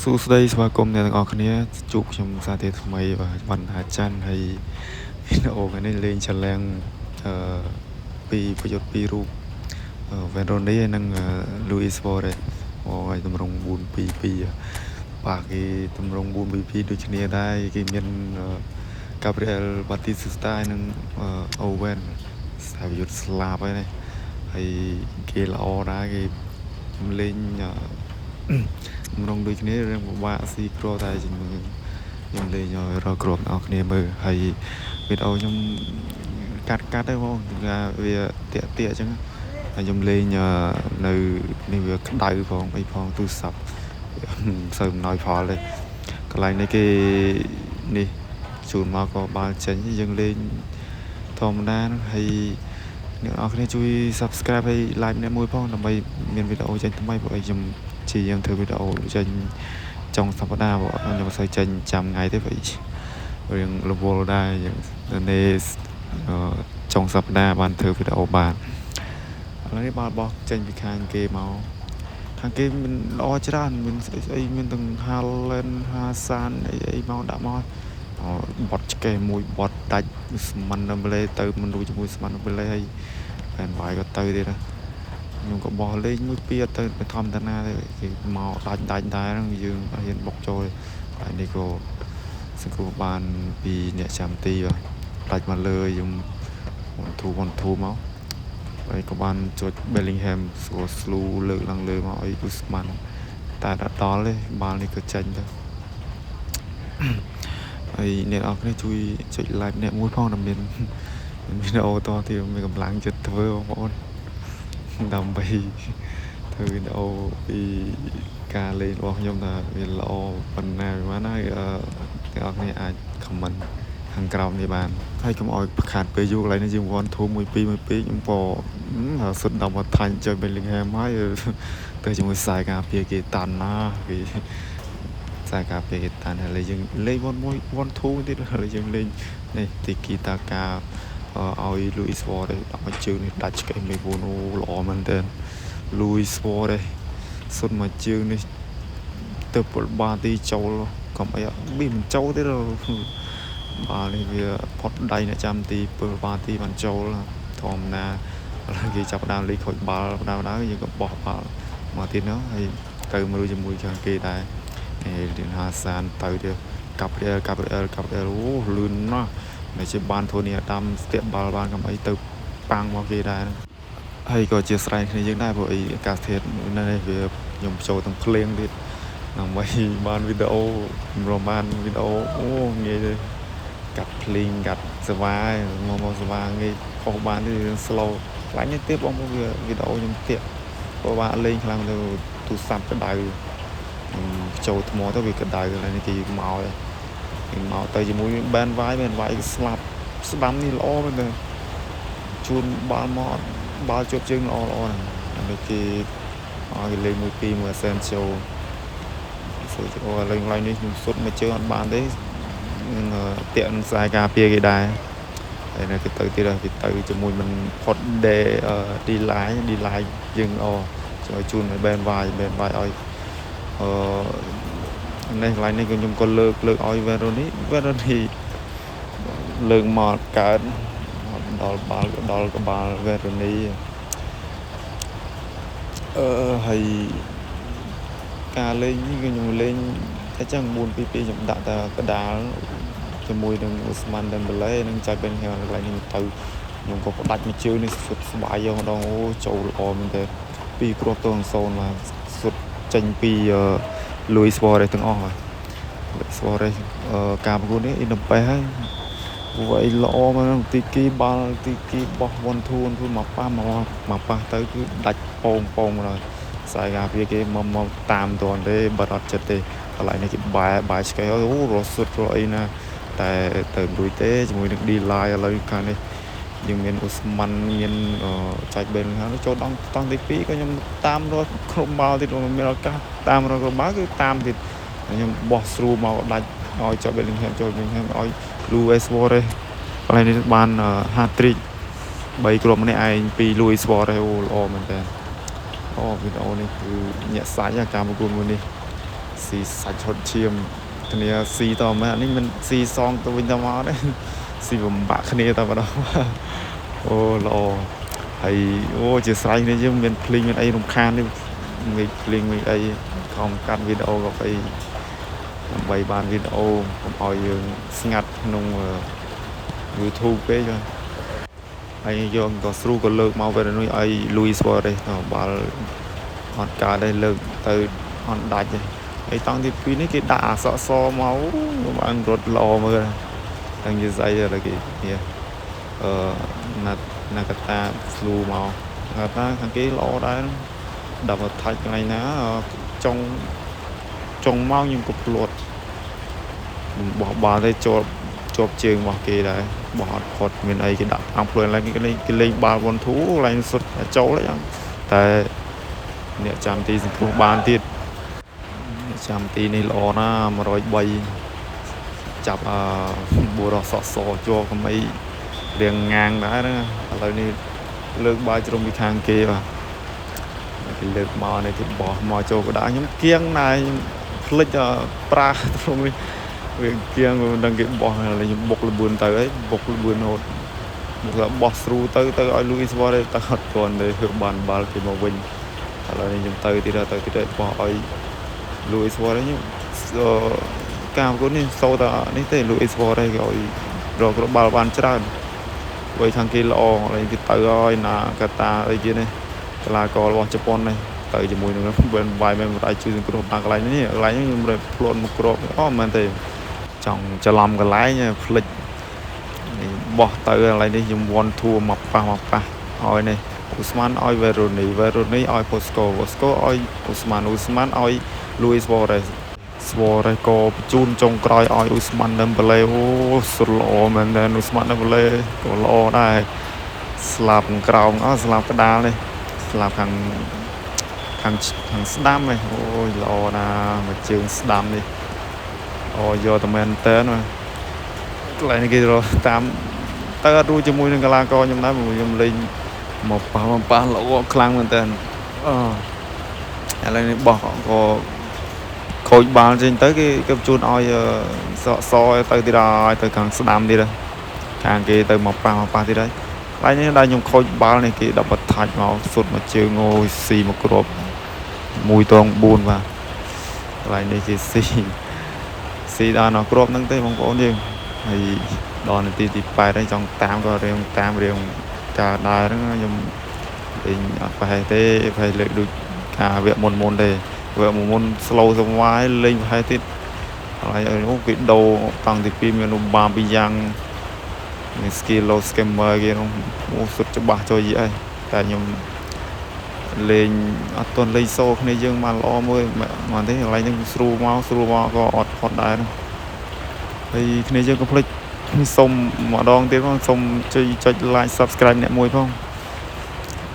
សួស្តីស្វាគមន៍អ្នកទាំងអស់គ្នាជួបខ្ញុំសារទៀតថ្មីបាទបណ្ណាច័ន្ទហើយវីដេអូថ្ងៃនេះលេងឆលាំងពីប្រយុទ្ធពីររូបវ៉េនរ៉ូនីហើយនិងលូអ៊ីសវ៉ារ៉េសហើយតម្រង់4-2-2បាទគេតម្រង់4-2-2ដូចគ្នាដែរគេមានកាប្រីអែលបាទីស៊ូស្តានិងអូវ៉ែនសាវយុទ្ធស្លាប់ហើយនេះហើយគេល្អដែរគេខ្ញុំលេងម្ដងដូចគ្នារឿងពិបាកស៊ីគ្រាប់តែខ្ញុំលេងឲ្យរកគ្រាប់អ្នកគ្នាមើលហើយវីដេអូខ្ញុំកាត់ទៅបងថាវាតាក់អញ្ចឹងហើយខ្ញុំលេងនៅនេះវាក្តៅផងអីផងទូរស័ព្ទសូវអំណោយផលទេកន្លែងនេះគេនេះជូនមកក៏បាល់ចេញយើងលេងធម្មតាហ្នឹងហើយអ្នកនរគ្នាជួយ Subscribe ហើយ Like អ្នកមួយផងដើម្បីមានវីដេអូចេញថ្មីព្រោះខ្ញុំជាយើងធ្វើវីដេអូចេញចុងសប្តាហ៍ខ្ញុំមិនសូវចេញចាំថ្ងៃទេព្រោះរឿងរវល់ដែរយើងនៅចុងសប្តាហ៍បានធ្វើវីដេអូបានឥឡូវនេះបាល់បោះចេញពីខាងគេមកខាងគេមានល្អច្រើនមានស្អីមានទាំង Haaland ហាសានអីមកដាក់មកបត់ឆ្កេះមួយបត់ដាច់ស្មាននៅម្លេទៅមិនរួចជាមួយស្មាននៅម្លេហើយផែនវាយក៏ទៅទៀតខ្ញុំក៏បោះលេងមួយពីទៅធម្មតាណាទេគេមកដាច់ដែរហ្នឹងយើងហ៊ានបុកចូលហើយនេះក៏សង្គ្រោះបានពីអ្នកចាំទីបាទដាច់មកលើខ្ញុំone twoមកហើយក៏បានចុច Bellingham ស្លូលើកឡើងលើមកឲ្យ Usman តែដល់ទេបាល់នេះក៏ចេញទៅហើយអ្នកនរគ្នាជួយចុច like អ្នកមួយផងដើម្បីមានវីដេអូតទៀតមានកម្លាំងចិត្តធ្វើបងប្អូនដើម្បីធ្វើវីដេអូពីការលេងរបស់ខ្ញុំថាវាល្អប៉ុណ្ណាប៉ុន្មានហើយអ្នកនរគ្នាអាច comment ខាងក្រោមនេះបានហើយកុំឲ្យប្រខាត់ពេលយូរកន្លែងនេះយើង1 2 1 2ខ្ញុំក៏សុទ្ធដល់មកថាញ់ចុច Bellingham ហើយទៅជាមួយខ្សែការពារគេតាន់ណាគេខ្សែការពារគេតាន់ហើយយើងលេង1 2ទៀតហើយយើងលេងនេះទីគីតាកាឲ្យ Luis Suarez ដាក់មកជើងនេះដាច់ឆ្កេះមេវូនូល្អមែនទែន Luis Suarez សុទ្ធមកជើងនេះទៅពលបាទីចូលកុំអីមិនចូលទេបាល់នេះវាផុតដៃអ្នកចាំទីពលបាទីបានចូលធម្មតាគេចាប់ដើមលេងខូចបាល់ដើមយើងក៏បោះបាល់មកទៀតនោះហើយទៅមើលជាមួយខាងគេដែររៀនហាសានទៅទៀតកាប់រៀលអូលឿនណាស់តែជាបានធូនីអាដាមស្ទាក់បាល់បានកុំអីទៅប៉ាំងមកគេដែរហើយក៏ជាស្រ័យគ្នាយើងដែរព្រោះអីអាកាសធាតុនៅនេះវាខ្ញុំចូលទាំងភ្លៀងទៀតដើម្បីបានវីដេអូរំបានវីដេអូអូងាយទេកាត់ភ្លៀងកាត់សវ៉ាមកសវ៉ាងាយខុសបានទេរឿង slow ខ្លាញ់នេះទៀតបងប្អូនវាវីដេអូខ្ញុំទៀកព្រោះว่าលេងខ្លាំងទៅទូរស័ព្ទក្តៅចូលថ្មទៅវាក្តៅហើយនេះគេមកទៅជាមួយបានវាយស្លាប់ស្ដាំនេះល្អមែនទេជួនបាល់មកបាល់ជាប់ជើងល្អណាស់ហើយគេឲ្យលេង1-2មួយអាសែនចូលលេងឡើងនេះខ្ញុំសុទ្ធមកជើងអត់បានទេតាក់នឹងខ្សែការពារគេដែរហើយនៅគេទៅទៀតគេទៅជាមួយមិនផុតឌីឡាយយើងជួយជូនឲ្យបែនវាយឲ្យនេះកន្លែងនេះខ្ញុំក៏លើកឲ្យវ៉េរ៉ូនីលើកមកកើតដល់បាល់ដល់ក្បាលវ៉េរ៉ូនីហើយការលេងនេះខ្ញុំលេងតែចឹង4-2-2ខ្ញុំដាក់តែកដាលជាមួយនឹងអូស្មានដេមបេឡេនិងចៃបេនហេកន្លែងនេះទៅខ្ញុំក៏ផ្ដាច់មួយជើងនេះសុទ្ធស្បាយយកម្ដងអូចូលល្អមែនទេ2គ្រាប់ទៅ0មកសុទ្ធចេញពីលូយស្វ៉ារ៉េសទាំងអស់ហើយស្វ៉ារ៉េសការប្រកួតនេះអ៊ីនបេសហើយវាយល្អមកទីគីបាល់ទីគីបោះ1 2មកប៉ះទៅគឺដាច់ពងមកដល់ខ្សែការពារគេមកតាមទាន់ទេបាត់អត់ចិត្តទេកន្លែងនេះគេបាយឆ្កេះអូរត់សុទ្ធរអីណាតែទៅរួចទេជាមួយនឹងឌីឡាយឥឡូវខាងនេះយើងមានអូស្មានមានចែកបេនខាងចូលដល់តង់ទី2ក៏ខ្ញុំតាមរត់គ្រប់បាល់ទៀតមានឱកាសតាមរត់គ្រប់បាល់គឺតាមទៀតខ្ញុំបោះស្រួលមកដាច់ឲ្យចុះ Bellingham ចូល Bellingham ឲ្យ Luis Suarez កន្លែងនេះបាន hat-trick 3គ្រាប់ម្នាក់ឯងពី Luis Suarez អូល្អមែនតើវីដេអូនេះគឺញាក់សាច់ការប្រកួតមួយនេះ ស៊ីសាច់ហត់ឈាមគ្នាស៊ីតមកនេះមិនស៊ីសងទៅវិញទៅមកទេស៊ីបំបាក់គ្នាតែម្ដងអូល្អហើយអូជាស្រ័យនេះយើងមានភ្លេងមានអីរំខាននេះមេឃភ្លេងមេឃអីខំកាត់វីដេអូក៏អីដើម្បីបានវីដេអូកុំឲ្យយើងស្ងាត់ក្នុង YouTube ពេកហើយយកក៏ស្រូក៏លើកមកពេលនេះឲ្យ Luis Suarez ទៅបាល់អត់កើតទេលើកទៅអត់ដាច់ទេហើយតង់ទី2នេះគេដាក់អាសក់សមកបានរត់ល្អមើលតាំងជាស្អីដល់គេណាកតាស្លូមកកតាខាងគេល្អដែរដល់មកថាច់កន្លែងណាចុងមកខ្ញុំក៏ភ្លាត់បោះបាល់ទៅជាប់ជើងរបស់គេដែរបោះអត់ផុតមានអីគេដាក់អាំភ្លួយឡើងគេលេងបាល់វ៉ុនធូកន្លែងសុទ្ធចូលហ្នឹងតែអ្នកចាំទីសង្គ្រោះបានទៀតចាំទីនេះល្អណា103ចាប់បួរសក់សជាប់កំអីរៀងងាងដែរហ្នឹងឥឡូវនេះលើកបាល់ជ្រុំពីខាងគេបាទគេលើកមកនេះគេបោះមកចូលកណ្ដាលខ្ញុំគៀងណាស់ភ្លេចប្រាត្រង់នេះវាគៀងមិនដឹងគេបោះហើយខ្ញុំបុកលបឿនទៅហើយបុកលបឿនហូតមកបោះស្រូទៅឲ្យ Luis Suarez ទៅអត់ទាន់ទេបានបាល់គេមកវិញឥឡូវនេះខ្ញុំទៅទៀតបោះឲ្យ Luis Suarez ខ្ញុំការប្រកួតនេះសូតនេះទេ Luis Suarez គេឲ្យរកបាល់បានច្រើនព្រោះខាងគេល្អហើយគេទៅឲ្យណាកាតាអីគេនេះកីឡាកររបស់ជប៉ុននេះទៅជាមួយនឹងបានវាយមិនអាចជួយសង្គ្រោះដល់កន្លែងនេះខ្ញុំរើភ្លួនមកគ្របមែនទេចង់ច្រឡំកន្លែងភ្លេចនេះបោះទៅកន្លែងនេះខ្ញុំវ៉ាន់ធួមកប៉ះឲ្យនេះអូស្មានឲ្យ Veroni ឲ្យ Posco ឲ្យអូស្មានឲ្យ Luis Suarez ក៏បញ្ជូនចុងក្រោយឲ្យអូស្មានដេមបេលេអូសុទ្ធល្អមែនតើអូស្មានដេមបេលេក៏ល្អដែរស្លាប់ក្រោមស្លាប់ក្តារនេះស្លាប់ខាងស្ដាំនេះអូយល្អណាស់មកជើងស្ដាំនេះអូយកតែមែនតើកន្លែងនេះគេរកតាមទៅអត់រួចជាមួយនឹងកីឡាករខ្ញុំដែរខ្ញុំលេងមកប៉ះល្អខ្លាំងមែនតើឥឡូវនេះបោះក៏ខូចបាល់ចេញទៅគេបញ្ជូនឲ្យសទៅទៀតហើយទៅខាងស្ដាំទៀតខាងគេទៅមកប៉ះទៀតហើយកន្លែងនេះដែលខ្ញុំខូចបាល់នេះគេដល់បត់ថាច់មកសុទ្ធមកជើងអូយស៊ីមកគ្រប1 តង 4បាទកន្លែងនេះគេស៊ីដល់នៅគ្របហ្នឹងទេបងប្អូនយើងហើយដល់នាទីទី8ហើយចង់តាមក៏រៀងការដែរហ្នឹងខ្ញុំលេងអត់ប្រហែលទេប្រហែលលើកដូចការវគ្គមុនទេវគ្គមុន slow សង្វាយលេងប្រហែលទៀតហើយអូគេដូរតាំងទី2មានបាពីយ៉ាងមាន skill scammer គេនោះអូសុទ្ធច្បាស់ចូលយីហើយតែខ្ញុំលេងអត់ទាន់លេងសូគ្នាយើងបានល្អមួយមិនទេកន្លែងហ្នឹងស្រួលមកក៏អត់ផុតដែរហើយគ្នាយើងក៏ភ្លេចសុំម្ដងទៀតផងសុំជួយចុច like subscribe អ្នកមួយផង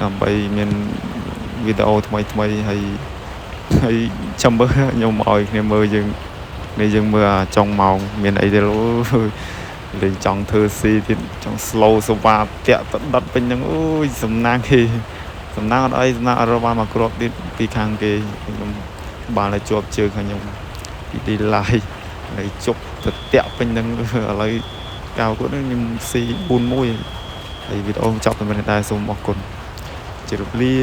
ដើម្បីមានវីដេអូថ្មីហើយចាំមើលខ្ញុំឲ្យគ្នាមើលយើងមើលចុងម៉ោងមានអីទេលេងចង់ធ្វើស៊ីទៀតចង់ slow សវ៉ាតាក់ទៅដុតពេញហ្នឹងអូយសំណាងគេសំណាងអត់អីសំណាងអត់រកបានមកគ្របទៀតពីខាងគេខ្ញុំបានតែជាប់ជើងខាងខ្ញុំពីទី live ហើយជប់ទៅតាក់ពេញហ្នឹងឥឡូវកៅគាត់ខ្ញុំស៊ី4-1ហើយវីដេអូចប់តែប៉ុណ្្នេះដែរសូមអរគុណជម្រាបលា